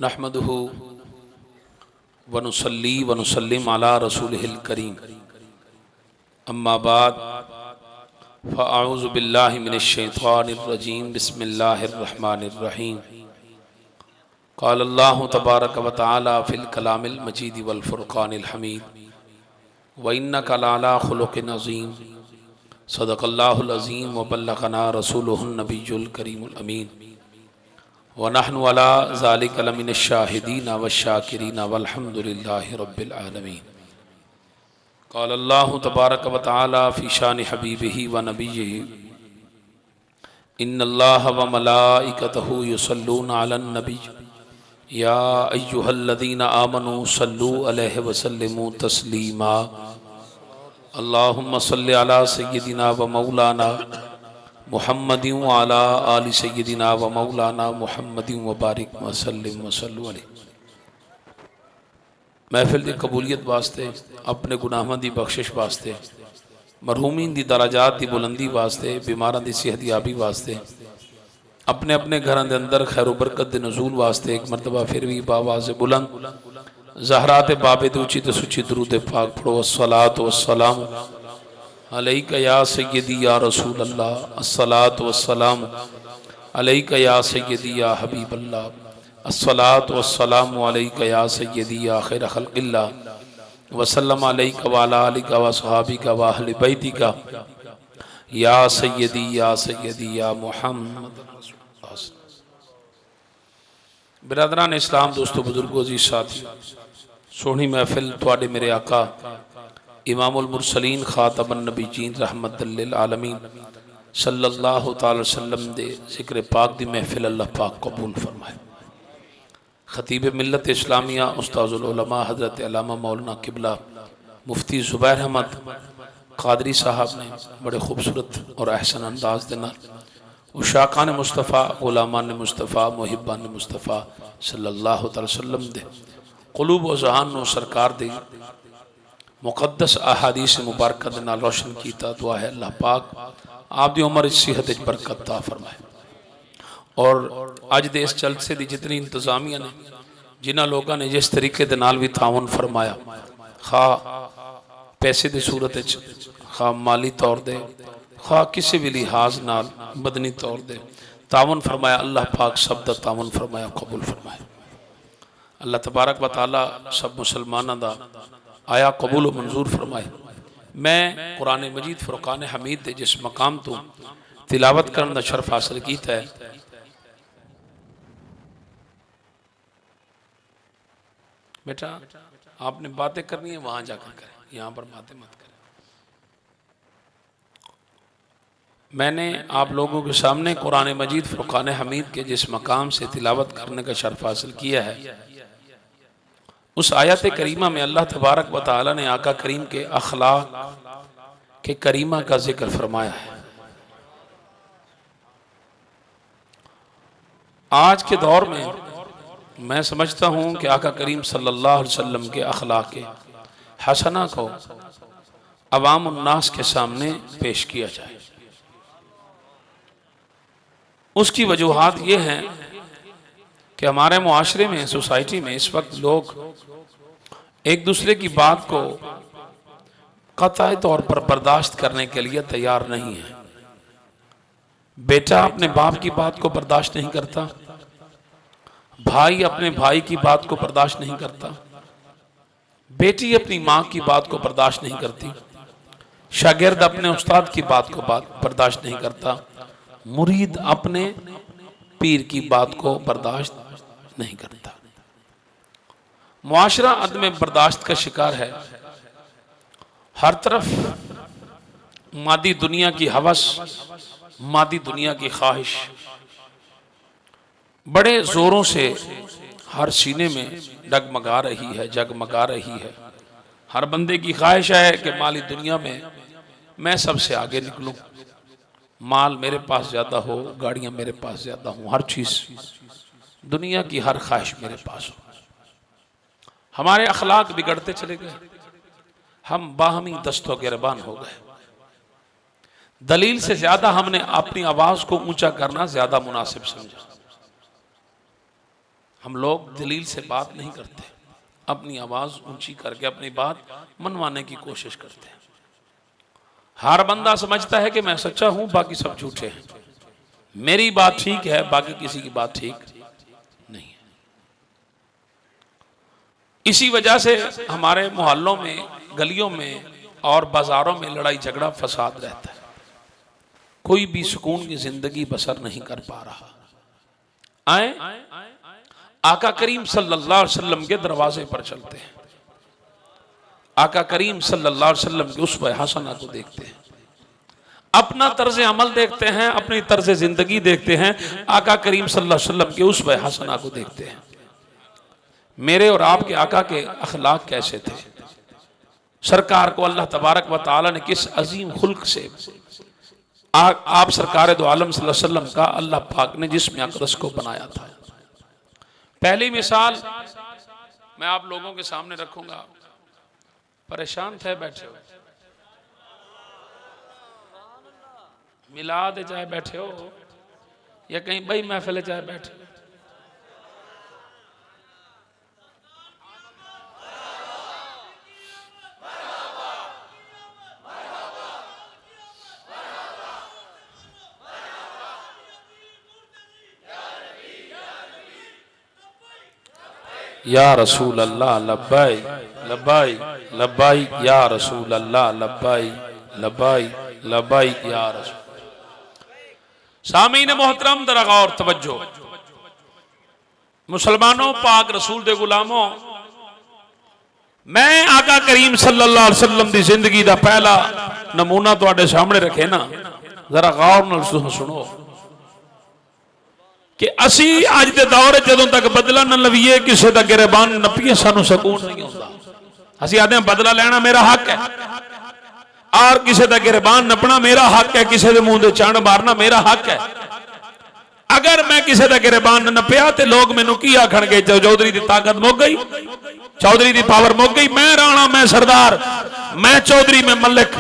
नहमदुहु व नुसल्ली व नुसल्लिम अला रसूलिहिल करीम। अम्मा बाद फ़अऊज़ु बिल्लाहि मिनश शैतानिर रजीम। बिस्मिल्लाहिर रहमानिर रहीम। क़ाल अल्लाहु तबारक व तआला फ़िल कलामिल मजीद वल फ़ुरक़ानिल हमीद व इन्नका लअला ख़ुलुक़िन अज़ीम। सदक़ल्लाहुल अज़ीम व बल्लग़ना रसूलुहुन नबियुल करीमुल अमीन व नहनु अला ज़ालिका लमिनश शाहिदीन व शाकिरीन वल्हम्दुलिल्लाहि रब्बिल आलमीन। क़ाल अल्लाहु तबारक व तआला फ़ी शानि हबीबिही व नबिय्यिही इन्नल्लाह व मलाइकतहु युसल्लूना अलन नबिय्य या अय्युहल्लज़ीना आमनू सल्लू अलैहि व सल्लिमू तस्लीमा। अल्लाहुम्मा सल्लि अला सय्यिदिना व मौलाना मुहम्मदिन व अला आलि सय्यिदिना व मौलाना मुहम्मदिन व बारिक व सल्लिम व सल्लु अलैहि। महफिल की कबूलियत वास्ते, अपने गुनाहां दी बख्शिश वास्ते, मरहूमीन दी दराजात दी बुलंदी वास्ते, बीमारां दी सेहत याबी वास्ते, अपने अपने घरां दे अंदर खैर व बरकत दे नज़ूल वास्ते एक मरतबा फिर भी बावाज़ बुलंद ज़हरा ते बाबे ते ऊंची ते सुची दुरूद पाक पढ़ो। अस्सलातु वस्सलाम अलैका या सय्यदी या रसूल अल्लाह। अस्सलातु वस्सलाम अलैका या सय्यदी या हबीब अल्लाह। अस्सलातु वस्सलामु अलैका या सय्यदी या खैर खल्क़िल्लाह वसल्लम अलैका व अला आलिका व अस्हाबिका व अहलि बैतिका या सय्यदी या मुहम्मद। बिरादरान इस्लाम, दोस्तों, बुजुर्गों, जी साथी, सोहनी महफिल तुहाडे मेरे आका इमामुल मुरसलीन खातमुन नबीयीन रहमतुल लिल आलमीन सल्लल्लाहु तआला वसल्लम दे ज़िक्र पाक दी महफिल अल्लाह पाक कबूल फरमाए। खतीब मिल्लत इस्लामिया उस्ताजुल उलमा हज़रत अल्लामा मौलाना किबला मुफ्ती ज़ुबैर अहमद क़ादरी साहब ने बड़े खूबसूरत और अहसन अंदाज के नाल उशाकान मुस्तफ़ा, गुलामान मुस्तफ़ा, मुहिब्बान मुस्तफ़ा सल्लल्लाहु अलैहि वसल्लम दे क़ुलूब व ज़हान नो सरकार दे मुक़द्दस अहादीस मुबारक दे नाल रोशन कीता। दुआ है अल्लाह पाक आप दी उम्र सेहत बरकत अता फरमाए। और अज दे इस जलसे दी जितनी इंतजामिया ने, जिन्हां लोगों ने जिस तरीके दे नाल भी ताउन फरमाया, खा पैसे की सूरत, खा माली तौर दे, खा किसी भी लिहाज नाल बदनी तौर दे ताउन फरमाया, अल्लाह पाक सब दा ताउन फरमाया कबूल फरमाए। अल्लाह तबारक व तआला सब मुसलमानों दा आया कबूल व मंजूर फरमाए। मैं कुरान मजीद फुरकान हमीद दे जिस मकाम तो तिलावत करने का शर्फ हासिल किया है, बेटा आपने बातें करनी है वहां जाकर करें, यहाँ पर बातें मत करें। मैंने आप लोगों के सामने कुरान मजीद फुरकान हमीद के जिस मकाम से तिलावत करने का शर्फ हासिल किया है, उस आयत करीमा में अल्लाह तबारक व तआला ने आका करीम के अखलाक के करीमा का जिक्र फरमाया है। आज के दौर में मैं समझता हूँ कि आका करीम सल्लल्लाहु अलैहि वसल्लम के अखलाक के हसना को अवाम उन्नास के सामने पेश किया जाए। उसकी वजूहात ये हैं कि हमारे मुआशरे में, सोसाइटी में इस वक्त लोग एक दूसरे की बात को कतई तौर पर बर्दाश्त करने के लिए तैयार नहीं है। बेटा अपने बाप की बात को बर्दाश्त नहीं करता, भाई अपने भाई की बात को बर्दाश्त नहीं करता, बेटी अपनी माँ की बात को बर्दाश्त नहीं करती, शागिर्द अपने उस्ताद की बात को बर्दाश्त नहीं करता, मुरीद अपने पीर की बात को बर्दाश्त नहीं करता। मुआशरा अदम बर्दाश्त का शिकार है। हर तरफ मादी दुनिया की हवस, मादी दुनिया की ख्वाहिश बड़े जोरों से हर सीने में डगमगा रही है, जगमगा रही है। हर बंदे की ख्वाहिश है कि माली दुनिया में मैं सबसे आगे निकलूं, माल मेरे पास ज्यादा हो, गाड़ियां मेरे पास ज्यादा हो, हर चीज दुनिया की हर ख्वाहिश मेरे पास हो। हमारे अखलाक बिगड़ते चले गए, हम बाहमी दस्तों गिरबान हो गए। दलील से ज्यादा हमने अपनी आवाज को ऊंचा करना ज्यादा मुनासिब समझा। हम लोग दलील से बात नहीं करते, अपनी आवाज ऊंची करके अपनी बात मनवाने की कोशिश करते हैं। हर बंदा समझता है कि मैं सच्चा हूं, बाकी सब झूठे हैं, मेरी बात ठीक है, बाकी किसी की बात ठीक नहीं है। इसी वजह से हमारे मोहल्लों में, गलियों में और बाजारों में लड़ाई झगड़ा फसाद रहता है। कोई भी सुकून की जिंदगी बसर नहीं कर पा रहा। आए आका करीम सल्लल्लाहु अलैहि वसल्लम के दरवाजे पर चलते हैं, आका करीम सल्लल्लाहु अलैहि वसल्लम के उस्वे हसना को देखते हैं, अपना तर्ज अमल देखते हैं, अपनी तर्ज जिंदगी देखते हैं, आका करीम सल्लल्लाहु अलैहि वसल्लम के उस्वे हसना को देखते हैं। मेरे और आपके आका के अखलाक कैसे थे, सरकार को अल्लाह तबारक व तआला ने किस अजीम खुल्क से आप सरकार दो आलम सल्लल्लाहु अलैहि वसल्लम का अल्लाह पाक ने जिस्म अक़दस को बनाया था। पहली मिसाल मैं आप लोगों के सामने रखूंगा। परेशान थे बैठे हो, मिलाद चाहे बैठे हो या कहीं बई महफिल चाहे बैठे हो, या रसूल अल्लाह लब्बाई लब्बाई लब्बाई, या रसूल अल्लाह लब्बाई लब्बाई लब्बाई, या रसूल। सामीन मोहतरम दरा गौर तवज्जो, मुसलमानों, पाक रसूल दे गुलामों, मैं आका करीम सल्लल्लाहु अलैहि वसल्लम दी जिंदगी दा पहला नमूना तुहाडे सामने रखे ना, जरा गौर नाल सुनो कि असी अज के दौर जदों तक बदला न लवीए, किसी का गिरबान नपीए, सानू सकून नहीं होता। असी आते हैं बदला लेना मेरा हक है, और किसी का गिरबान नपना मेरा हक है, किसी के मुंह दे चंड मारना मेरा हक है। अगर मैं किसी का गिरबान न नपया तो लोग मैनू की आखणगे, चौधरी की ताकत मुक गई, चौधरी की पावर मुक गई, मैं राणा, मैं सरदार, मैं चौधरी, मैं मलिक,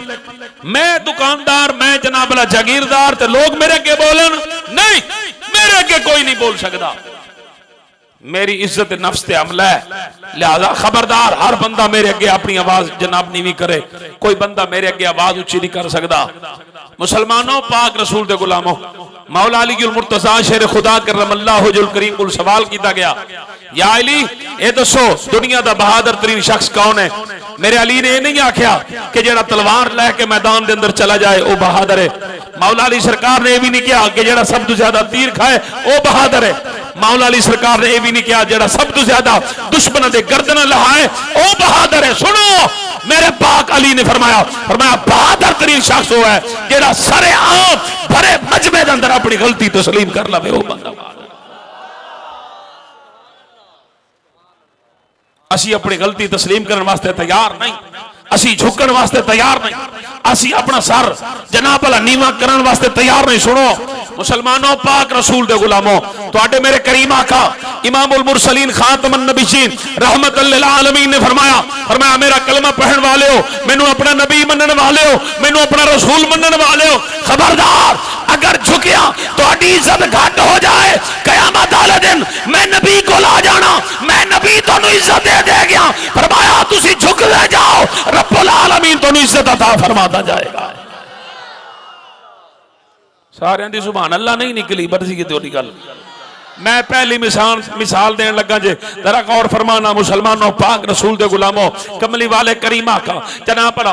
मैं दुकानदार, मैं जनाबला जागीरदार, तो लोग मेरे अगे बोलन नहीं, मेरे अगे कोई नहीं बोल सकता। मेरी इज्जत नफ्स ते हमला है, लिहाजा खबरदार, हर बंदा मेरे अगे अपनी आवाज जनाब नीवी करे, कोई बंदा मेरे अगे आवाज उच्ची नहीं कर सकता। मुसलमानों, पाक रसूल दे गुलामों, मौला अली मुर्तजा शेर खुदा करमल्लाहु वजहुल करीम को सवाल किया गया, या अली ये दसो दुनिया का बहादुर तरीन शख्स कौन है? मेरे अली ने यह नहीं आख्या कि जेड़ा तलवार लैके मैदान के अंदर चला जाए वह बहादुर है। मौला अली सरकार ने यह भी नहीं कहा कि जेड़ा सब तो ज्यादा तीर खाए वह बहादुर है। मौला अली सरकार ने यह भी नहीं कहा जेड़ा सब तो ज्यादा दुश्मन के गर्दन लहाए वह बहादुर है। सुनो, मेरे पाक अली ने फरमाया बहादुर तरीन शख्स वो है जेड़ा सरे आम भरे मजमे के अंदर अपनी गलती तस्लीम कर लवे, वो बंदा। असी अपनी गलती तस्लीम करने वास्ते तैयार नहीं, असी झुकन वास्ते तैयार नहीं, असी अपना सर जनाब वाला नीवा करने वास्ते तैयार नहीं। सुनो मुसलमानों, पाक रसूल दे गुलामों, तुहाडे मेरे करीम आका इमामुल मुरसलीन खातमुन नबीयीन रहमतुल लिल आलमीन ने फरमाया मेरा कलमा पढ़न वाले हो, मैनू अपना नबी मनन वाले हो, मैनू अपना रसूल मनन वाले हो, खबरदार अगर झुकिया तुहाडी इज्जत घट हो जाए, कयामत वाले दिन मैं नबी को ला जाना, मैं नबी तुहानू इज्जत दे दे गया। फरमाया तुसी झुक जाओ, रब्बुल आलमीन तुहानू इज्जत अता फरमाता जाएगा। सारे दी सुभान अल्लाह नहीं निकली, बरसी की तेरी गल। मैं पहली मिसाल देने लगा जे, जरा गौर फरमाना मुसलमानों, पाक रसूल दे गुलामों, कमली वाले करीमा का जनाब पड़ा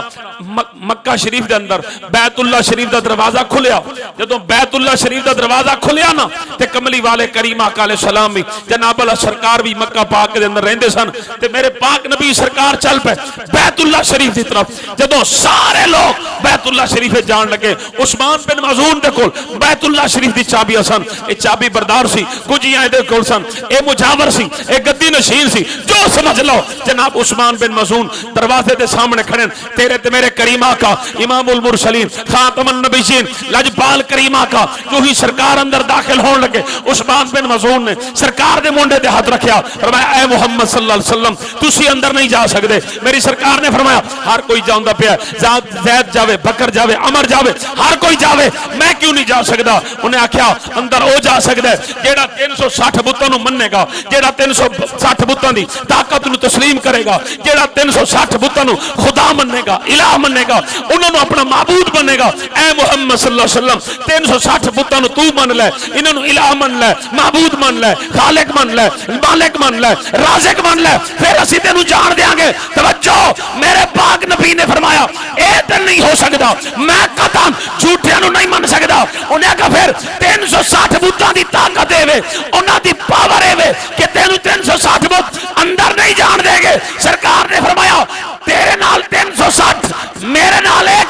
मक्का शरीफ के अंदर बैतुल्ला शरीफ का दरवाजा खुलिया। जो बैतुल्ला शरीफ का दरवाजा खुलिया ना, ते कमली वाले करीमा का सलाम भी जनाब अल्लाह सरकार भी मक्का पाक के अंदर रहंदे सन, ते मेरे पाक नबी सरकार चल पे बैतुल्ला शरीफ की तरफ। जो सारे लोग बैतुल्ला शरीफ जान लगे, उस्मान बिन मज़ून दे कोल बैतुल्ला शरीफ की चाबियां सन, ये चाबी बरदार सी, मुजावर सी, गद्दी नशीन सी, जो समझ लो जनाब उस्मान बिन मज़ून दरवाजे के सामने खड़े, तेरे ते मेरे करीमा का इमामुल मुरसलीन खातमुन नबीयीन लजपाल करीमा का जो ही सरकार अंदर दाखिल होने लगे, उस्मान बिन मज़ून ने सरकार के मुंडे ते हाथ रखा, फरमाया ऐ मुहम्मद सल्लल्लाहु अलैहि वसल्लम तुसी अंदर नहीं जा सकते। मेरी सरकार ने फरमाया हर कोई जाता पिया, ज़ैद जावे, बकर जावे, अमर जावे, हर कोई जावे, मैं क्यों नहीं जा सकता? उन्हें आख्या अंदर वो जा सकता है जेड़ा 360 बुतां नूं मन्नेगा, जेड़ा 360 बुतां दी ताकत नूं तस्लीम करेगा, जेड़ा 360 बुतां नूं खुदा मन्नेगा, इलाह मन्नेगा, उन्हां नूं अपना माबूद बनेगा। ऐ मुहम्मद सल्लल्लाहु अलैहि वसल्लम 360 बुतां नूं तू मन लै, इन्हां नूं इलाह मन लै, माबूद मन लै, खालिक मन लै, मालिक मन लै, राज़िक मन लै, फिर असीं तेनूं जान देंगे। तवज्जो, मेरे पाक नबी ने फरमाया ए ते नहीं हो सकता, मैं कतन झूठियां नूं नहीं मन सकता। उन्हें कहा फिर 360 बुतां दी ताकत है, उन्हां दी पावर है कि तेनू 360 बुत अंदर नहीं जान देंगे। सरकार ने फरमाया तेरे नाल 360, मेरे नाल एक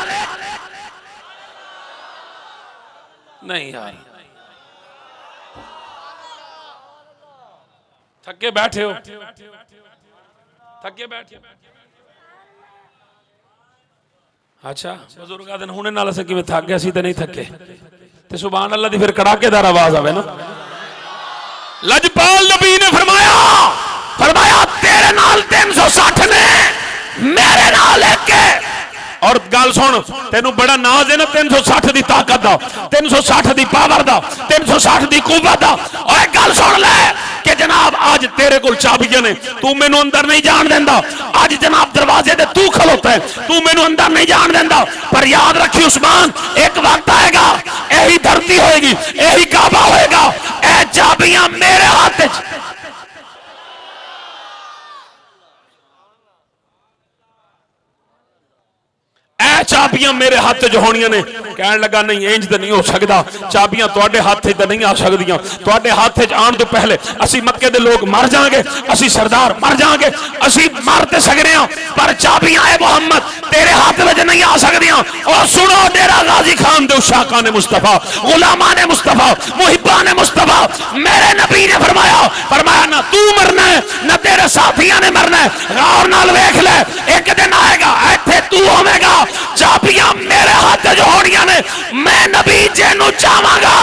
नहीं। यार थके बैठे हो, थके बैठे। अच्छा बुजुर्ग आदन हुणे नाल असीं किवें थक गए, असीं ते नहीं थके। ते सुभान अल्लाह दी फिर कड़ाकेदार आवाज आवे ना। लजपाल नबी ने फरमाया तेरे नाल 360 ने, मेरे नाल एक है। और गल सुन, तेनू बड़ा नाज है ना 360 दी ताकत दा, 360 दी पावर दा, 360 दी कुव्वत दा। और एक गल सुन ले कि जनाब आज तेरे कोल चाबियां ने, तू मैनू अंदर नहीं जान देंदा। आज जनाब दरवाजे ते तू खलोता है, तू मैनू अंदर नहीं जान देंदा। पर याद रखी उस्मान, एक वक्त आएगा यही धरती होएगी, यही काबा होएगा, ए चाबियां मेरे हाथ च। चाबियां मेरे हाथ च होनियां ने। कहन लगा नहीं इंज तो नहीं हो सकता, चाबियां तुहाडे हाथ च नहीं आ सकदियां। तुहाडे हाथ च आने तो पहले असी मक्के दे लोग मर जाएंगे, असी सरदार मर जाएंगे, असी मर ते सकदे हां, पर चाबियां ए मुहम्मद तेरे हाथ में नहीं आ सकदियां। और सुनो डेरा गाजी खान दे उशाका ने मुस्तफा, गुलामा ने मुस्तफा, मुहिब्बा ने मुस्तफा, मेरे नबी ने फरमाया ना तू मरना है ना तेरे साथियां ने मरना है। गौर नाल वेख ले, एक दिन आएगा इत्थे तू होवेगा, चाबियां मेरे हाथ च होनियां ने, मैं नबी जेनू चाहांगा,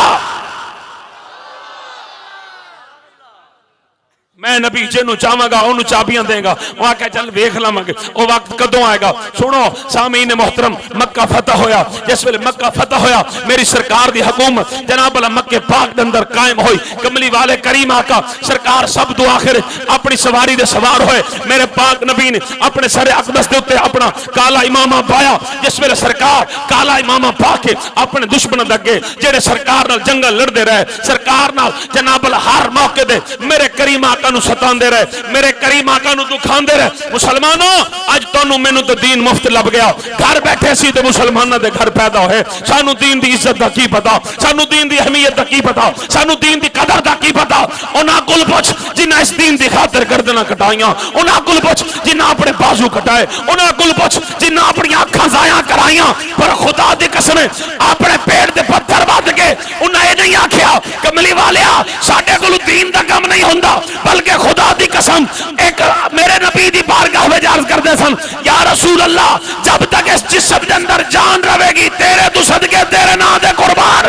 मैं नबी जेनू चाहांगा ओनू चाबियां देगा। वो आके चल वेख लवांगे वो वक्त कदों आएगा। सुनो सामीन मोहतरम, मक्का फतह होया, जिस वेले मक्का फतह होया मेरी सरकार दी हुकूमत जनाब अल्लाह मक्के पाक दे अंदर कायम हुई। कमली वाले करीम आका सरकार सब तो आखिर अपनी सवारी दे सवार होए। मेरे पाक नबी ने अपने सर अकदस दे उत्ते अपना काला इमामा पाया। जिस वेले सरकार काला इमामा पा के अपने दुश्मन दे अगे जेड़े सरकार नाल जंगल लड़दे रहे, सरकार नाल जनाब अल्लाह हर मौके दे मेरे करीम आका सतांदे रहे, मेरे करीम आका नू दुखांदे रहे। मुसलमानों अज तुहानू मैनू तो दीन मुफ्त लभ गया, घर बैठे सी ते मुसलमानों दे घर पैदा होए। सानू दीन दी इज्जत दा की पता, सानू दीन दी अहमियत दा की पता, सानू दीन दी कदर दा की पता। उन्हां कोल पुछ जिन्हां इस दीन दी खातिर गर्दनां कटाइयां, उन्हां कोल पुछ जिन्हां अपने बाजू कटाए, उन्हां कोल पुछ जिन्हां अपनी अखां जाया कराइयां। पर खुदा दी कसम अपने पेट दे पत्थर वध के उन्हां ये नहीं आखिया कमली वालिया साडे कोल दीन दा कम नहीं हुंदा, बल्कि खुदा दी कसम एक मेरे नबी दी बारगाह में अर्ज करते सन, या रसूल अल्लाह जब तक इस जिस्म के अंदर जान रहेगी तेरे तू सदके तेरे नाम दे कुर्बान।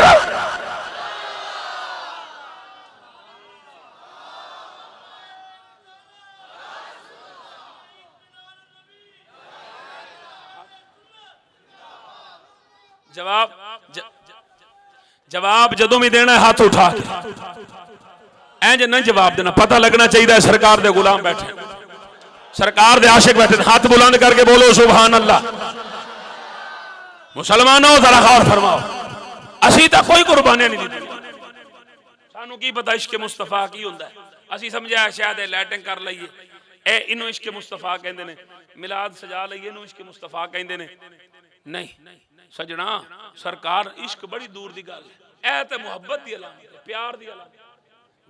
जवाब जदों भी देना हाथ उठा इंज नहीं जवाब देना, पता लगना चाहिए सरकार दे गुलाम बैठे, सरकार दे आशिक बैठे। हाथ बुलंद करके बोलो सुभान अल्लाह। मुसलमानों जरा गौर फरमाओ, असी तो कोई कुर्बानियां नहीं दी, सानू की पता इश्क मुस्तफा की हुंदा है। असी समझा शायद लैटिंग कर लईए, ए इनू इश्क मुस्तफा कहंदे ने, मिलाद सजा लईए इनू इश्क मुस्तफा कहंदे ने। नहीं सजना, सरकार इश्क बड़ी दूर दी गल है, ए ते मुहब्बत दी अलामत है, प्यार दी अलामत।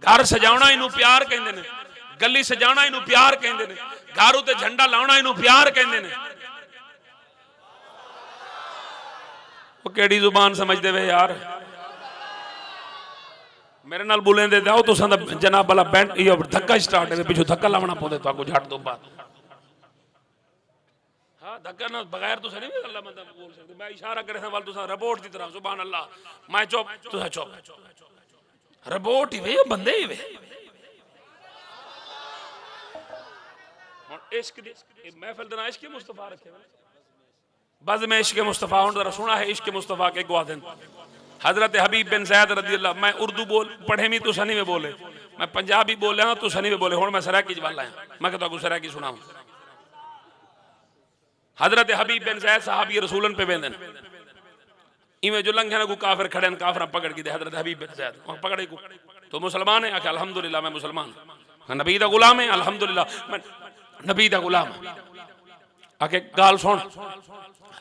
घर सजाना इनू प्यार कहंदे ने, गली सजाना इनू प्यार कहंदे ने, घर उत्ते झंडा लाउणा इनू प्यार कहंदे ने। वो केड़ी जुबान समझदे वे यार, मेरे नाल बोलेंदे जाओ तुसां दा जनाब वाला बैंड ये धक्का स्टार्ट है, पिछू धक्का लावना पौंदा ताको झट दो बात। हां धक्का ना बगैर तुसां नहीं अल्लाह बंदा बोल सकदे। मैं इशारा करे वाल तुसां रिपोर्ट दी तरह सुभान अल्लाह, मैं चुप तुसां चुप, रिपोर्ट ही वे बंदे ही वे। इश्क दी महफिल दा इश्क मुस्तफा रखे बज़ में इश्क मुस्तफा हुण जरा सुना है इश्क मुस्तफा के गवा देन। हजरत हबीब बिन ज़ैद रज़ी अल्लाह, मैं उर्दू बोल पढ़े भी तो सनी में बोले, मैं पंजाबी बोलिया तो सनी में बोले, हुण मैं सराकी जवाल आया, मैं कहता हूँ सराकी सुनाऊं। हजरत हबीब बिन ज़ैद सहाबी रसूलन पे वेंदन, इवें जो लंघे ना को काफिर खड़े न, काफिर पकड़ के दे हजरत हबीब बिन ज़ैद पकड़े को, तो मुसलमान है? आके अल्हम्दुलिल्लाह मैं मुसलमान, मैं नबी दा गुलाम है, अल्हम्दुलिल्लाह मैं नबी दा गुलाम। आके गाल सुन,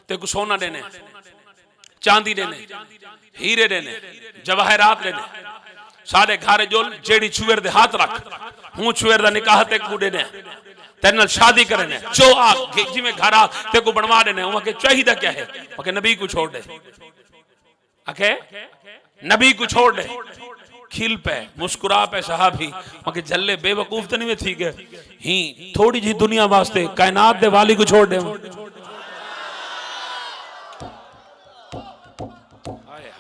ते को सोना देने, चांदी देने, हीरे देने, जवाहरात देने, सारे घर जो जेड़ी छुएर दे हाथ रख, हूं छुएर दा निकाह ते को देने, तेरे नाल शादी करने, जो आ जिवें घर आ ते को बनवा देने। उनके चाहिए क्या है? आके नबी को छोड़ दे, आके नबी को छोड़ दे। खिल पे मुस्कुरा पे सहाबी, आके झल्ले बेवकूफ तो नहीं थी के ही थोड़ी जी दुनिया वास्ते कायनात दे वाली को छोड़ दे।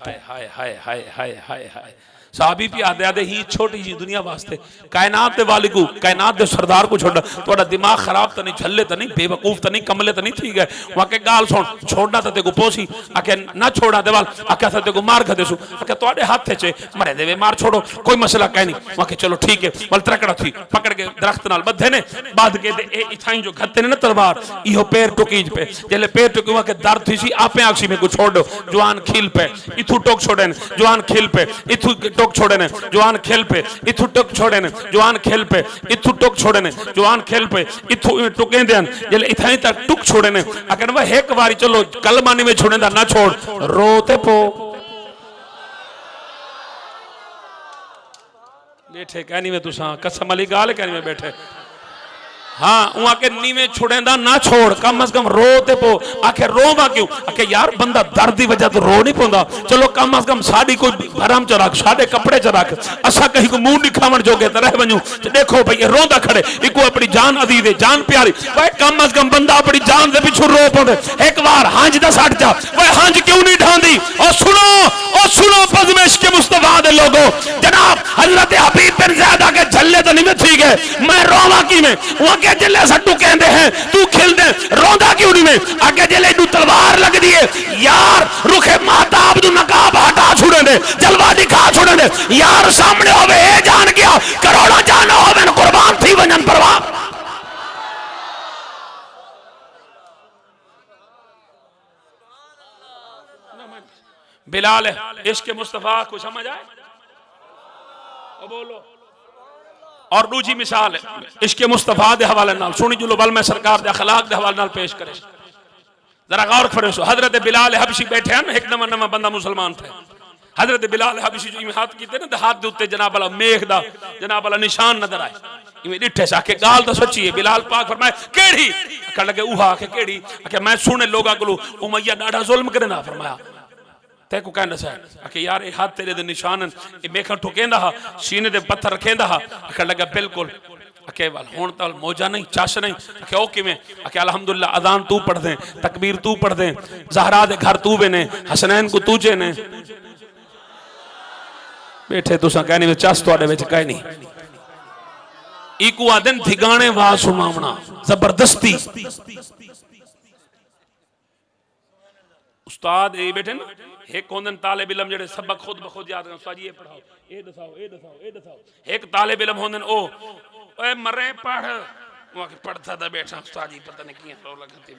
हाय हाय हाय हाय हाय हाय हाय साहबी भी आदे आदे ही छोटी जी दुनिया वास्ते कायनात दे वाली को, कायनात दे सरदार को छोड़। थोड़ा दिमाग खराब तो नहीं, झल्ले तो नहीं, बेवकूफ तो नहीं, कमले तो नहीं थी गए। वहां के गाल सुन, छोड़ना तो तेको पोसी, आके ना छोड़ा देवाल, आके था तेको मार खा देसू, आके तोड़े हाथ थे चे मरे देवे मार छोड़ो, कोई मसला कह नहीं। वहां के चलो ठीक है, बल त्रकड़ा थी पकड़ के दरख्त नाल बधे ने, बांध के दे ए इथाई जो घत्ते ने ना तलवार, इहो पैर टुकीज पे, जेले पैर टुकी वहां के दर्द थी सी आपे आंखी में को छोड़ दो। जवान खिल पे इथु टोक छोड़े ने, जवान खिल पे इथु टोक छोड़े ने, जवान खेल पे इथु टोक छोड़े ने, जवान खेल पे इथु टोक छोड़े ने, जवान खेल पे इथु टुके देन, जेले इथाई तक टुक छोड़े ने। अगर वह एक बारी चलो कलमानी में छोड़े दा ना छोड़, रोते पो बैठे कहनी में तुसा कसम अली गाल कहनी में बैठे। हाँ वहां के नीवे छुड़ेंदा ना छोड़, कम से कम रोते पो। आखे रोवा क्यों? आखे यार बंदा दर्द की वजह तो रो नहीं पाता, चलो कम से कम साड़ी कोई भरम च रख, साढ़े कपड़े च रख, असा कहीं को मुंह दिखावन जोगे तो रह वनू। देखो भाई ये रोंदा खड़े, इको अपनी जान अदीद है, जान प्यारी, वह कम से कम बंदा अपनी जान से पिछू रो पाते। एक बार हंज दा सट जा, वह हंज क्यों नहीं ढांदी? और सुनो बज़मेश के मुस्तफा दे लोगो, जनाब हजरत हबीब बिन ज़ैद के झल्ले तो नहीं थी गए, मैं रोवा की में के जिले सट्टू कहते हैं तू खिल दे, रोंदा क्यों नहीं में? आगे जिले तू तलवार लग दी है यार, रुखे माताब तू नकाब हटा छोड़े दे, जलवा दिखा छोड़े दे यार, सामने होवे ए जान गया करोड़ा जान होवे कुर्बान थी वजन परवाह। बिलाल इश्क मुस्तफा को समझ आए? बोलो। और दूसरी मिसाल इश्क़ मुस्तफा दे हवाले नाल सुनी जुलो, बल मैं सरकार दे अखलाक दे हवाले नाल पेश करे, जरा गौर करो। हजरत बिलाल हबशी बैठे हैं, एक नवा नवा बंदा मुसलमान थे। हजरत बिलाल हबशी जो हाथ कीते ना, हाथ दे उत्ते जनाब वाला मेघ दा जनाब वाला निशान नजर आए, इवें डिठे सा के गाल तो सच्ची है। बिलाल पाक फरमाए केड़ी? कह लगे उहा के केड़ी? के मैं सुने लोगा को उमैया डाढ़ा जुल्म करे ना। फरमाया ते को कहना सा कि यार ये हाथ तेरे दे निशान, ये मेखा ठुकेंदा हा, सीने दे पत्थर रखेंदा हा। कह लगा बिल्कुल। अके वाल हुण ताल मौजा नहीं, चाश नहीं। अके ओ किवें? अके अल्हम्दुलिल्लाह अजान तू पढ़ दे, तकबीर तू पढ़ दे, ज़हरा दे घर तू बने, हसनैन को तू जे ने बैठे तुसा कहनी में चास तुहाडे विच कह नहीं। इकू आदन ठिकाने वाज सुनावना जबरदस्ती। उस्ताद ये बैठे ना, एक होंदन तालिब इल्म जेड़े सबक खुद ब खुद याद कर, उस्ताद ये पढ़ाओ, ये दसाओ, ये दसाओ, ये दसाओ। एक तालिब इल्म होंदन ओ ओए मरे पढ़, वो के पढ़ता था बैठा, उस्ताद जी पता नहीं किया रौला करते।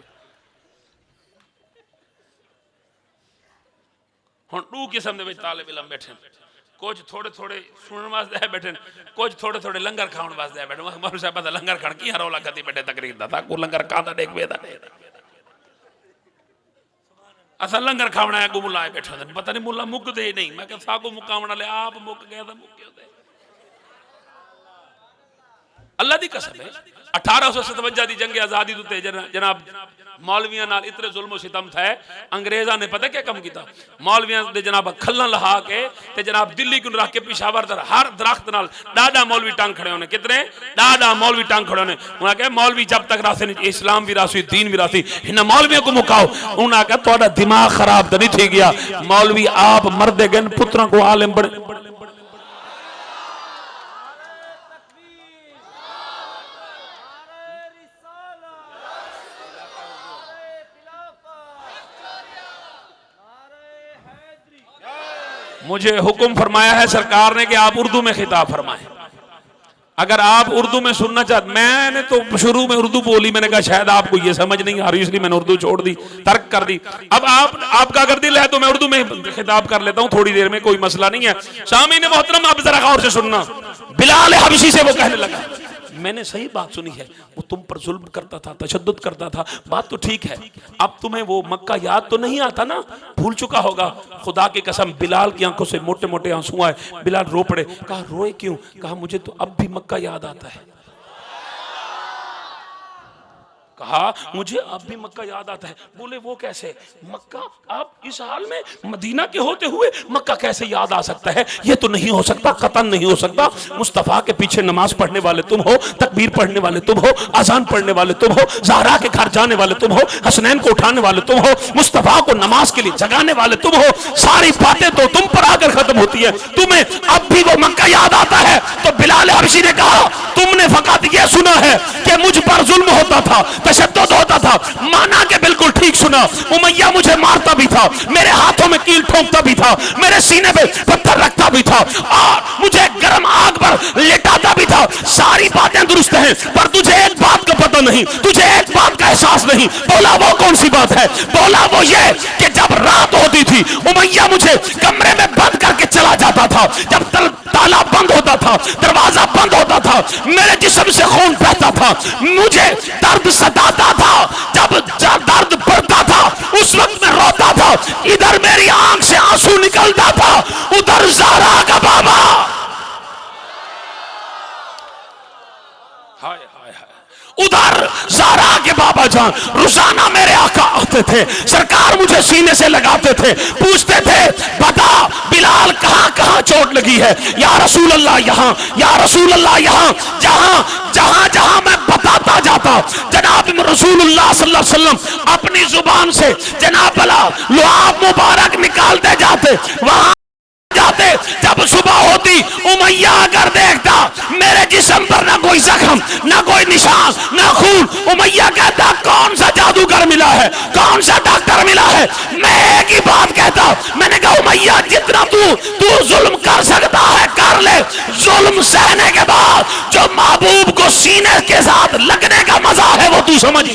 हुन दो किस्म दे विच तालिब इल्म बैठे, कुछ थोड़े थोड़े सुनने वास्ते बैठे, कुछ थोड़े थोड़े लंगर खाने वास्ते बैठे। मौलवी साहब दा लंगर खान की रौला करती बैठे, तकरीर दा को लंगर खांदा देख वेदा असा लंगर खावना है, मुला बैठा था, पता नहीं मुला मुकदे नहीं। मैं क्या सागो मुकावना ले आप मुक गया था, मुक्के अल्लाह दी कसम है। 1857 दी जंग आजादी उत्ते जनाब मौलवियां नाल इतने जुल्म सितम थे, अंग्रेजा ने पता क्या कम किया? मौलवियां दे जनाब खल्ला लहा के ते जनाब दिल्ली को रख के पिशावर दर हर दरख्त नाल डाडा मौलवी टांग खड़े होने, कितने डाडा मौलवी टांग खड़े होने। उन्हें कहा मौलवी जब तक रासी नहीं, इस्लाम भी रासी, दीन भी रासी, इन मौलवियों को मुकाओ। उन्हें कहा थोड़ा दिमाग खराब तो नहीं थी गया? मौलवी आप मरदे गन पुत्रों को आलिम बने। मुझे हुक्म फरमाया है सरकार ने कि आप उर्दू में खिताब फरमाएं। अगर आप उर्दू में सुनना चाहते, मैंने तो शुरू में उर्दू बोली, मैंने कहा शायद आपको ये समझ नहीं आ रही इसलिए मैंने उर्दू छोड़ दी, तर्क कर दी। अब आपका अगर दिल है तो मैं उर्दू में खिताब कर लेता हूं थोड़ी देर में, कोई मसला नहीं है। सामीन मोहतरम आप जरा गौर से सुनना। बिलाल हबशी से वो कहने लगा, मैंने सही बात सुनी है, वो तुम पर जुल्म करता था, तशद्दुद करता था, बात तो ठीक है। अब तुम्हें वो मक्का याद तो नहीं आता ना, भूल चुका होगा। खुदा की कसम बिलाल की आंखों से मोटे मोटे आंसू आए। बिलाल रो पड़े। कहा रोए क्यों? कहा मुझे तो अब भी मक्का याद आता है। कहा मुझे अब भी मक्का याद आता है। बोले वो कैसे? मक्का आप इस हाल में, मदीना के होते हुए मक्का कैसे याद आ सकता है? ये तो नहीं हो सकता, कतन नहीं हो सकता। मुस्तफा के पीछे नमाज पढ़ने वाले तुम हो, तकबीर पढ़ने वाले तुम हो, अजान पढ़ने वाले तुम हो, ज़हरा के घर जाने वाले तुम हो, हसनैन को उठाने वाले तुम हो, मुस्तफा को नमाज के लिए जगाने वाले तुम हो। सारी बातें तो तुम पर आकर खत्म होती है, तुम्हें अब भी वो मक्का याद आता है। तो बिलाल हबशी ने कहा तुमने फकत ये सुना है कि मुझ पर जुल्म होता था, तशद्दुद होता था, माना के बिल्कुल ठीक सुना। उमैया मुझे मारता भी था, मेरे हाथों में कील ठोंकता भी था, मेरे सीने पे पत्थर रखता भी था और मुझे गर्म आग पर लेटाता भी था। सारी बातें दुरुस्त हैं, पर तुझे एक बात का पता नहीं, तुझे एक बात का एहसास नहीं। बोला वो कौन सी बात है? बोला वो ये कि जब रात होती थी उमैया मुझे कमरे में बंद करके चला जाता था। जब ताला बंद होता था, दरवाजा बंद होता था, मेरे जिस्म से खून बहता था, मुझे दर्द सताता था। जब दर्द बढ़ता था उस वक्त मैं रोता था। इधर मेरी आंख से आंसू निकलता था, उधर ज़हरा का बाबा। हाय हाय हाय, उधर ज़हरा के बाबा जान रोजाना मेरे आका आते थे, सरकार मुझे सीने से लगाते थे, पूछते थे बता बिलाल कहां कहां चोट लगी है? या रसूल अल्लाह यहाँ, या रसूल अल्लाह यहाँ। जहां जहां जहां मैं बताता जाता, जनाब रसूलुल्लाह सल्लल्लाहु अलैहि वसल्लम अपनी जुबान से जनाब लुआब मुबारक निकालते जाते, वहां जाते। जब सुबह होती उमैया अगर देखता मेरे जिस्म पर ना कोई जख्म, ना कोई निशान, ना खून, उमैया कहता कौन सा जादूगर मिला है, कौन सा डॉक्टर मिला है? मैं एक ही बात कहता, मैंने कहा उमैया जितना तू जुल्म कर सकता है कर ले, जुल्म सहने के बाद जो महबूब को सीने के साथ लगने का मजा है वो तू समझ।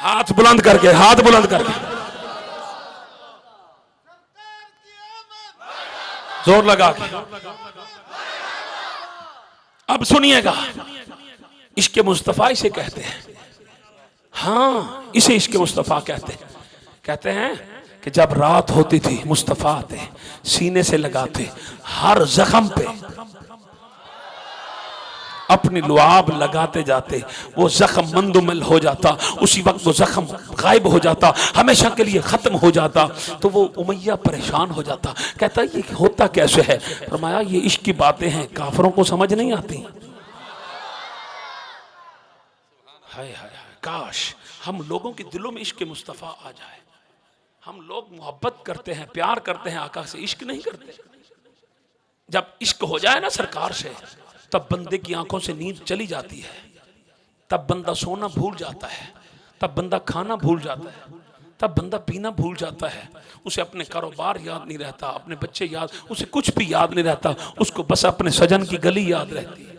हाथ बुलंद करके, हाथ बुलंद करके जोर लगा के। अब सुनिएगा, इश्क़ मुस्तफ़ा इसे कहते हैं। हाँ, इसे इश्क़ मुस्तफ़ा कहते हैं। कहते हैं कि जब रात होती थी मुस्तफ़ा आते, सीने से लगाते, हर जख्म पे अपनी लुआब लगाते जाते, वो जख्म मंदुमल हो जाता, उसी वक्त वो जख्म गायब हो जाता, हमेशा के लिए खत्म हो जाता। तो वो उमैया परेशान हो जाता, कहता ये होता कैसे है? फरमाया ये इश्क की बातें हैं, काफिरों को समझ नहीं आती। हाय हाय हाय, काश हम लोगों के दिलों में इश्क मुस्तफ़ा आ जाए। हम लोग मोहब्बत करते हैं, प्यार करते हैं आका से, इश्क नहीं करते। जब इश्क हो जाए ना सरकार से, तब बंदे की आंखों से नींद चली जाती है, तब बंदा सोना भूल जाता है, तब बंदा खाना भूल जाता है, तब बंदा पीना भूल जाता है। उसे अपने कारोबार याद नहीं रहता, अपने बच्चे याद, उसे कुछ भी याद नहीं रहता, उसको बस अपने सजन की गली याद रहती है।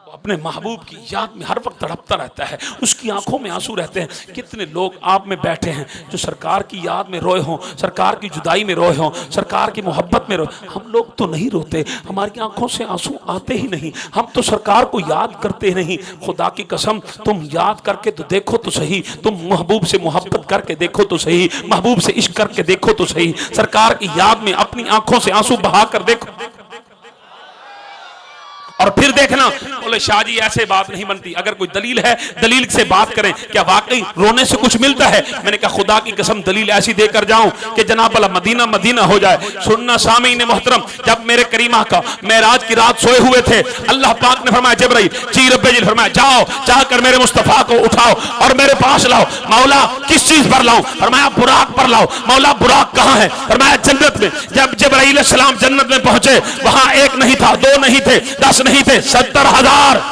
अपने महबूब की याद में हर वक्त तड़पता रहता है, उसकी आंखों में आंसू रहते हैं। कितने लोग आप में बैठे हैं जो सरकार की याद में रोए हों, सरकार की जुदाई में रोए हों, सरकार की मोहब्बत में रोए। हम लोग तो नहीं रोते, हमारी आंखों से आंसू आते ही नहीं, हम तो सरकार को याद करते नहीं। खुदा की कसम, तुम याद करके तो देखो तो सही, तुम महबूब से मोहब्बत करके देखो तो सही, महबूब से इश्क करके देखो तो सही, सरकार की याद में अपनी आंखों से आंसू बहा कर देखो, और फिर देखना। बोले शाह जी ऐसे बात नहीं बनती, अगर कोई दलील है दलील से बात करें, क्या वाकई रोने से कुछ मिलता है? मैंने कहा खुदा की कसम दलील ऐसी देकर जाऊं कि जनाब वाला मदीना मदीना हो जाए। सुनना सामीन मोहतरम, जब मेरे करीमा का मेराज की रात सोए हुए थे, अल्लाह पाक ने फरमाया जिब्राइल जी रब्बे जी फरमाया जाओ जाकर मेरे मुस्तफा को उठाओ और मेरे पास लाओ। मौला किस चीज पर लाऊं? फरमाया बुराक पर लाओ। मौला बुराक कहां है? फरमाया जन्नत में। जब जिब्राइल सलाम जन्नत में पहुंचे, वहां एक नहीं था, दो नहीं थे, 10 नहीं थे, 70,000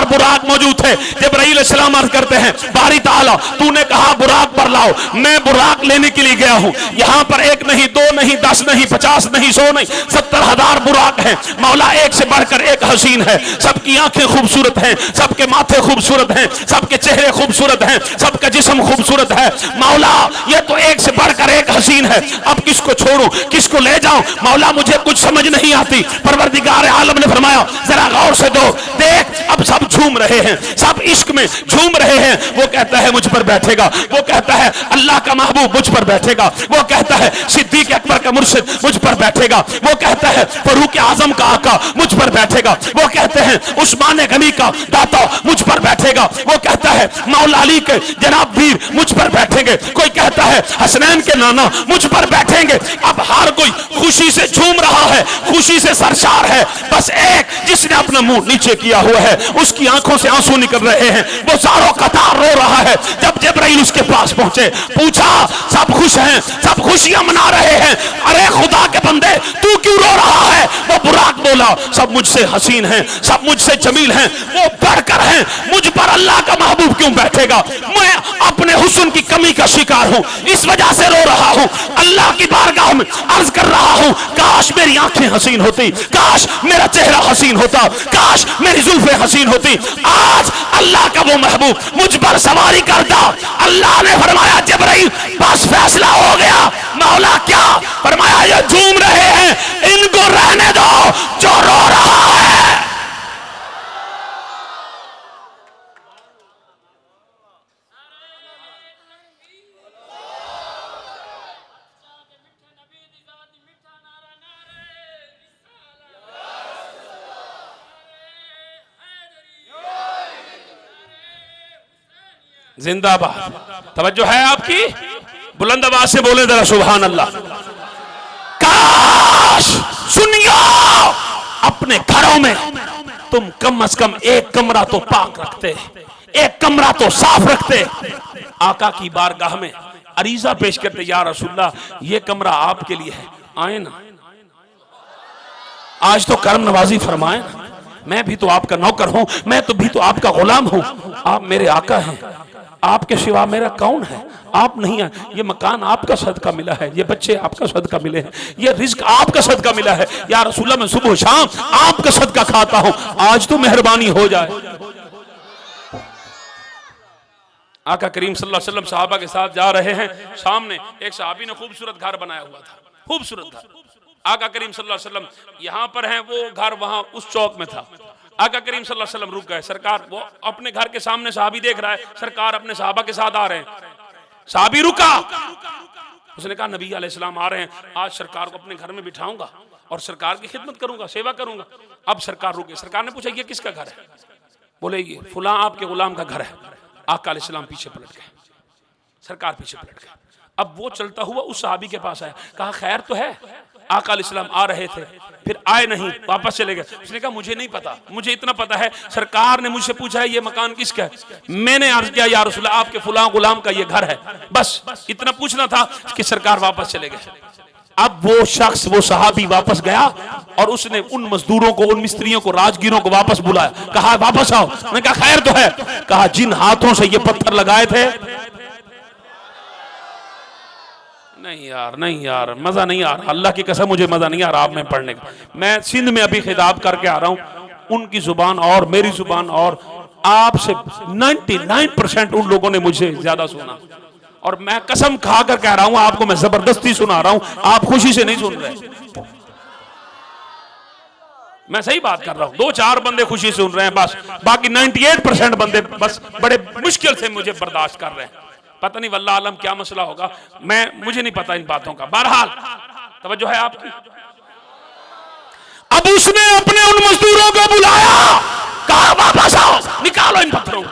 बुराक मौजूद थे। जिब्राईल अलैहिस्सलाम अर्ज करते हैं, बारी ताला तूने कहा बुराक पर लाओ, मैं बुराक लेने के लिए गया हूं। यहां पर एक नहीं, दो नहीं, 10 नहीं, 50 नहीं, 100 नहीं, 70,000 बुराक हैं। मौला एक से बढ़कर एक हसीन है, सबकी आंखें खूबसूरत हैं, सबके माथे खूबसूरत हैं, सबके चेहरे खूबसूरत हैं, सबका जिस्म खूबसूरत है। मौला ये तो एक से बढ़कर एक हसीन है, अब किसको छोड़ूं, किसको ले जाऊं? मौला मुझे कुछ समझ नहीं आती। परवरदिगार आलम ने फरमाया, जरा गौर से दो, अब सब झूम रहे हैं, सब इश्क में झूम रहे हैं। वो कहता है मुझ पर बैठेगा, वो कहता है अल्लाह का महबूब मुझ पर बैठेगा, वो कहता है सिद्दीक अकबर का मुर्शिद मुझ पर बैठेगा, वो कहता है फारूक आजम का आका मुझ पर बैठेगा, वो कहते हैं उस्मान गनी का दाता मुझ पर बैठेगा, वो कहता है मौला अली के जनाब वीर मुझ पर बैठेंगे, कोई कहता है हसनैन के नाना मुझ पर बैठेंगे। अब हर कोई खुशी से झूम रहा है, खुशी से सरशार है। बस एक जिसने अपना मुंह नीचे किया हुआ है, उसकी आंखों से आंसू निकल रहे हैं, वो ज़ारो कतार रो रहा है। जब जिब्राइल उसके पास पहुंचे, पूछा सब खुश हैं, सब खुशियां मना रहे हैं, अरे खुदा के बंदे तू क्यों रो रहा है? वो बुराक बोला, सब मुझसे हसीन हैं, सब मुझसे जमील हैं, वो बढ़कर हैं, मुझ पर अल्लाह का महबूब क्यों बैठेगा? मैं अपने हुस्न की कमी का शिकार हूं, इस वजह से रो रहा हूं। अल्लाह की बारगाह में अर्ज कर रहा हूं, काश मेरी आंखें हसीन होती, काश मेरा चेहरा हसीन होता, काश मेरी जुल्फे हसीन होती। आज अल्लाह का वो महबूब मुझ पर सवारी करता। अल्लाह ने फरमाया जिब्राइल बस फैसला हो गया। मौला क्या फरमाया? ये झूम रहे हैं, इनको रहने दो जो रो रहा है। जिंदाबाद। तवज्जो है आपकी? बुलंद आवाज से बोले जरा सुभान अल्लाह। काश सुनियो, अपने घरों में तुम कम से कम एक कमरा तो पाक रखते, एक कमरा तो साफ रखते। आका की बारगाह में अरीजा पेश करते, या रसूलल्लाह ये कमरा आपके लिए है, आए ना। आज तो करम नवाजी फरमाए, मैं भी तो आपका नौकर हूं, मैं तो भी तो आपका गुलाम हूं, आप मेरे आका हैं, आपके सिवा मेरा कौन है? आप नहीं है, ये मकान आपका सदका मिला है, ये बच्चे आपका सदका मिले हैं, ये रिज्क आपका सदका मिला है। या रसूलल्लाह मैं सुबह शाम आपका सदका खाता हूं, आज तो मेहरबानी हो जाए। आका करीम सल्लल्लाहु अलैहि वसल्लम सहाबा के साथ जा रहे हैं, सामने एक सहाबी ने खूबसूरत घर बनाया हुआ था, खूबसूरत घर। आका करीम सल्लल्लाहु अलैहि वसल्लम यहाँ पर हैं, वो घर वहां उस चौक में था। आका करीम सल्लल्लाहु अलैहि वसल्लम रुक गए। सरकार वो अपने घर के सामने सहाबी देख रहा है, सरकार अपने सहाबा के साथ आ रहे हैं। सहाबी रुका, उसने कहा नबी अलैहिस्सलाम आ रहे हैं, आज सरकार को अपने घर में बिठाऊंगा और सरकार की खिदमत करूंगा, सेवा करूंगा। अब सरकार रुके। सरकार ने पूछा ये किसका घर है? बोले ये फुला आपके गुलाम का घर है। आका अलैहिस्सलाम पीछे पलट गए, सरकार पीछे पलट गए। अब वो चलता हुआ उस सहाबी के पास आया, कहा खैर तो है? आका अलैहिस्सलाम आ रहे थे, फिर आए नहीं, वापस चले गए। उसने कहा मुझे नहीं पता, मुझे इतना पता है सरकार ने मुझसे पूछा है ये मकान किसका है, मैंने अर्ज किया या रसूलल्लाह आपके फुला गुलाम का ये घर है, बस इतना पूछना था कि सरकार वापस चले गए। अब वो शख्स, वो सहाबी वापस गया और उसने उन मजदूरों को, उन मिस्त्रियों को, राजगीरों को वापस बुलाया, कहा वापस आओ। मैंने कहा खैर तो है? कहा जिन हाथों से ये पत्थर लगाए थे, नहीं यार, नहीं यार, मजा नहीं आ रहा, अल्लाह की कसम मुझे मजा नहीं आ रहा आप में पढ़ने का। मैं सिंध में अभी खिताब करके आ रहा हूँ, उनकी जुबान और मेरी जुबान और आपसे 99% उन लोगों ने मुझे ज्यादा सुना, और मैं कसम खा कर कह रहा हूं आपको, मैं जबरदस्ती सुना रहा हूं, आप खुशी से नहीं सुन रहे। मैं सही बात कर रहा हूं, 2-4 बंदे खुशी से सुन रहे हैं बस, बाकी 98% बंदे बस बड़े मुश्किल से मुझे बर्दाश्त कर रहे हैं। पता नहीं वल्लाह आलम क्या मसला होगा, मुझे नहीं पता इन बातों का। बहरहाल तवज्जो है आपकी। अब उसने अपने उन मजदूरों को बुलाया, कहा वापस आओ, निकालो इन पत्थरों को।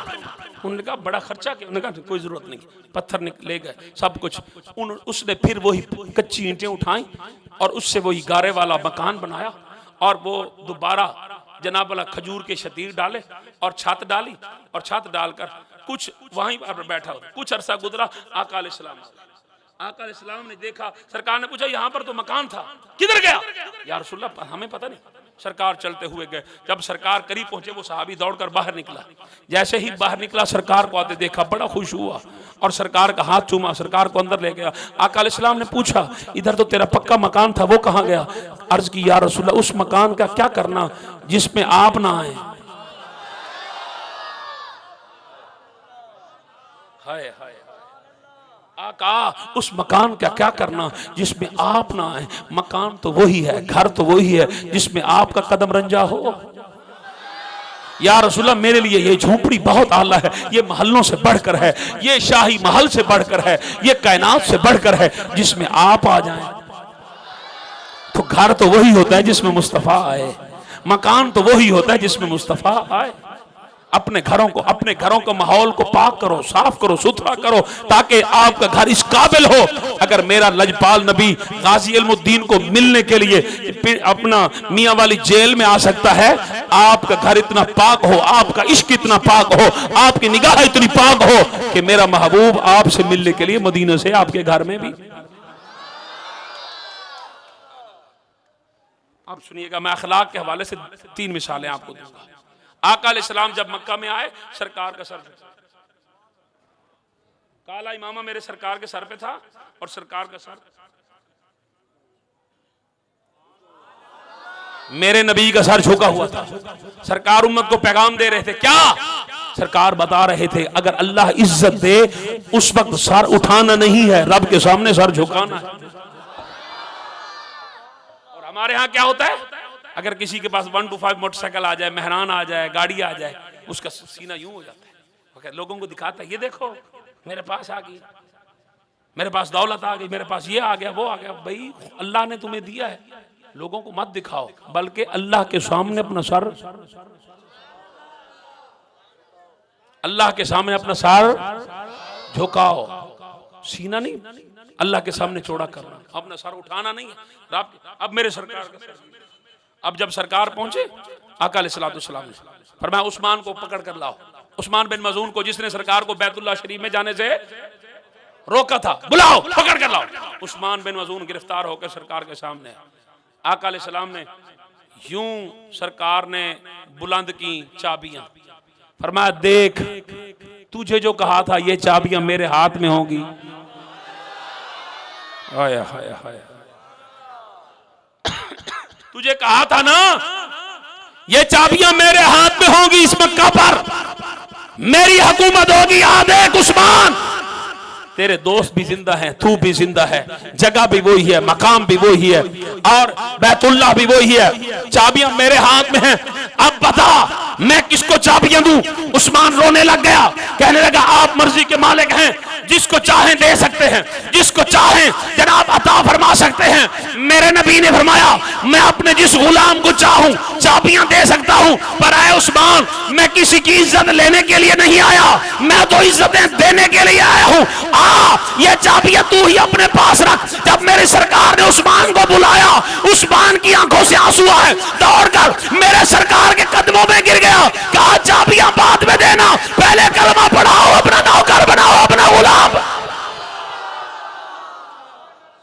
उन्होंने कहा बड़ा खर्चा किया, उन्होंने कहा कोई जरूरत नहीं, पत्थर ले गए सब कुछ। उसने फिर वही कच्ची ईंटें उठाई और उससे वही गारे वाला मकान बनाया, और वो दोबारा जनाब वाला खजूर के शतीर डाले और छत डाली, और छत डालकर कुछ वहीं पर बैठा हो। कुछ अरसा गुजरा, आका अलैहिस्सलाम आका अलैहिस्सलाम ने देखा, सरकार ने पूछा यहाँ पर तो मकान था, किधर गया? या रसूलल्लाह हमें पता नहीं। सरकार चलते हुए गए। जब सरकार करीब पहुंचे वो सहाबी दौड़कर बाहर निकला। जैसे ही बाहर निकला सरकार को आते देखा, बड़ा खुश हुआ और सरकार का हाथ चूमा, सरकार को अंदर ले गया। आका अलैहिस्सलाम ने पूछा इधर तो तेरा पक्का मकान था, वो कहाँ गया? अर्ज की या रसूलल्लाह उस मकान का क्या करना जिसमें आप ना आए। हाय हाय आका उस मकान का क्या करना जिसमें आप ना आए। मकान तो वही है, घर तो वही है जिसमें आपका कदम रंजा हो। या रसूलल्लाह मेरे लिए ये झोपड़ी बहुत आला है, ये महलों से बढ़कर है, ये शाही महल से बढ़कर है, ये कायनात से बढ़कर है, जिसमें आप आ जाएं। तो घर तो वही होता है जिसमें मुस्तफा आए, मकान तो वही होता है जिसमें मुस्तफा आए। अपने घरों को माहौल को पाक करो, साफ करो, सुथरा करो, ताकि आपका घर इस काबिल हो। अगर मेरा लजपाल नबी गाजी इल्मुद्दीन को मिलने के लिए अपना मियां वाली जेल में आ सकता है, आपका घर इतना पाक हो, आपका इश्क इतना पाक हो, आपकी निगाह इतनी पाक हो कि मेरा महबूब आपसे मिलने के लिए मदीने से आपके घर में भी। आप सुनिएगा, मैं अखलाक के हवाले से 3 मिसालें आपको दूंगा। आका अलैहिस्सलाम जब मक्का में आए, सरकार का सर काला इमामा मेरे सरकार के सर पे था और सरकार का सर मेरे नबी का सर झुका हुआ था। सरकार उम्मत को पैगाम दे रहे थे। क्या? सरकार बता रहे थे अगर अल्लाह इज्जत दे उस वक्त सर उठाना नहीं है, रब के सामने सर झुकाना है। और हमारे यहाँ क्या होता है, अगर किसी के पास 125 मोटरसाइकिल आ जाए, मेहरान आ जाए, गाड़ी आ जाए, उसका सीना यूं हो जाता है, लोगों को दिखाता है ये देखो मेरे पास आ गई, मेरे पास दौलत आ गई, मेरे पास ये आ गया, वो आ गया। भाई अल्लाह ने तुम्हें दिया है, लोगों को मत दिखाओ, बल्कि अल्लाह के सामने अपना सर, अल्लाह के सामने अपना सर झुकाओ। सीना नहीं, अल्लाह के सामने चौड़ा करना, अपना सर उठाना नहीं है। अब मेरे सरकार का सर, अब जब सरकार पहुंचे आका अलैहिस्सलाम ने फरमाया उस्मान को पकड़ कर लाओ। उस्मान बिन मज़ून को जिसने सरकार को बैतुल्लाह शरीफ में जाने से रोका था, बुलाओ, पकड़ कर लाओ। उस्मान बिन मज़ून गिरफ्तार होकर सरकार के सामने। आका अलैहिस्सलाम ने यूं सरकार ने बुलंद की चाबियां, फरमाया देख तुझे जो कहा था ये चाबियां मेरे हाथ में होंगी। हाय हाय हाय, तुझे कहा था ना ये चाबियां मेरे हाथ में होंगी, इस मक्का पर मेरी हुकूमत होगी। याद है उस्मान, तेरे दोस्त भी जिंदा हैं, तू भी जिंदा है, जगह भी वही है, मकाम भी वही है और बैतुल्लाह भी वही है, चाबियां मेरे हाथ में हैं। अब बता मैं किसको चाबियां दूं? उस्मान रोने लग गया, कहने लगा आप मर्जी के मालिक हैं, जिसको चाहें दे सकते हैं, जिसको चाहें जनाब अता फरमा सकते हैं। मेरे नबी ने फरमाया मैं अपने जिस गुलाम को चाहूं चाबियां दे सकता हूं, पर आए उस्मान मैं किसी की इज्जत लेने के लिए नहीं आया, मैं तो इज्जतें देने के लिए आया हूं। ये चाबियां तू ही अपने पास रख। जब मेरी सरकार ने उस्मान को बुलाया, उस्मान की आंखों से आंसू आए, दौड़कर मेरे